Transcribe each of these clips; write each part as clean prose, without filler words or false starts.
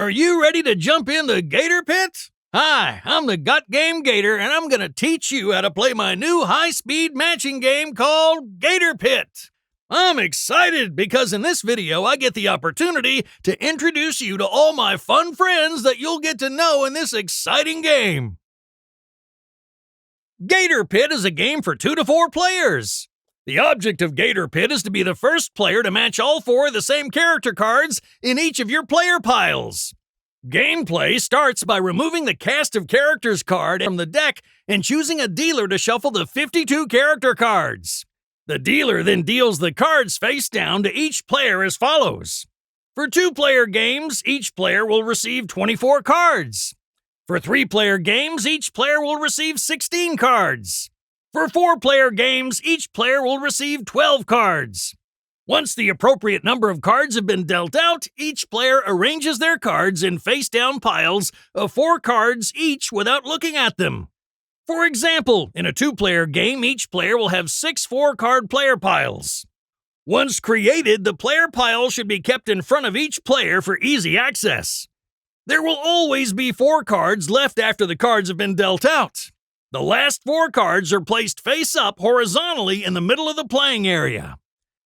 Are you ready to jump in the gator pit? Hi, I'm the Gut Game Gator, and I'm going to teach you how to play my new high-speed matching game called Gator Pit. I'm excited because in this video I get the opportunity to introduce you to all my fun friends that you'll get to know in this exciting game. Gator Pit is a game for 2 to 4 players. The object of Gator Pit is to be the first player to match all 4 of the same character cards in each of your player piles. Gameplay starts by removing the Cast of Characters card from the deck and choosing a dealer to shuffle the 52 character cards. The dealer then deals the cards face down to each player as follows. For 2-player games, each player will receive 24 cards. For 3-player games, each player will receive 16 cards. For 4-player games, each player will receive 12 cards. Once the appropriate number of cards have been dealt out, each player arranges their cards in face-down piles of 4 cards each without looking at them. For example, in a 2-player game, each player will have 6 4-card player piles. Once created, the player pile should be kept in front of each player for easy access. There will always be 4 cards left after the cards have been dealt out. The last 4 cards are placed face-up horizontally in the middle of the playing area.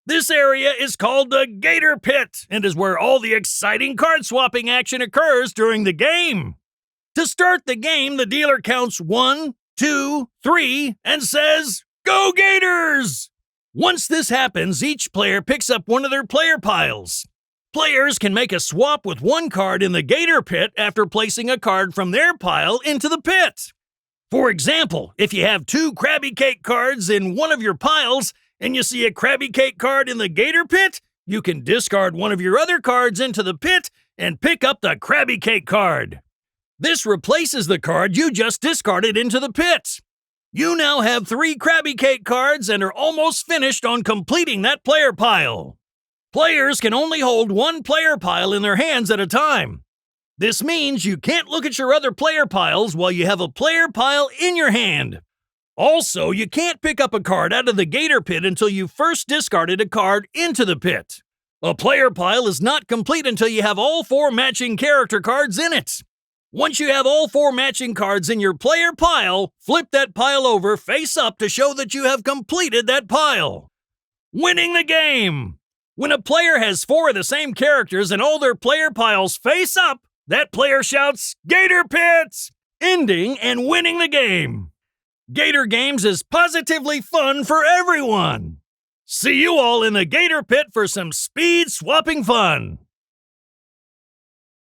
This area is called the Gator Pit and is where all the exciting card swapping action occurs during the game. To start the game, the dealer counts 1, 2, 3, and says, "Go Gators!" Once this happens, each player picks up one of their player piles. Players can make a swap with 1 card in the Gator Pit after placing a card from their pile into the pit. For example, if you have 2 Krabby Cake cards in one of your piles and you see a Krabby Cake card in the Gator Pit, you can discard one of your other cards into the pit and pick up the Krabby Cake card. This replaces the card you just discarded into the pit. You now have 3 Krabby Cake cards and are almost finished on completing that player pile. Players can only hold 1 player pile in their hands at a time. This means you can't look at your other player piles while you have a player pile in your hand. Also, you can't pick up a card out of the Gator Pit until you first discarded a card into the pit. A player pile is not complete until you have all 4 matching character cards in it. Once you have all 4 matching cards in your player pile, flip that pile over face up to show that you have completed that pile. Winning the game! When a player has 4 of the same characters and all their player piles face up, that player shouts, "Gator Pit!" ending and winning the game. Gator Games is positively fun for everyone. See you all in the Gator Pit for some speed swapping fun.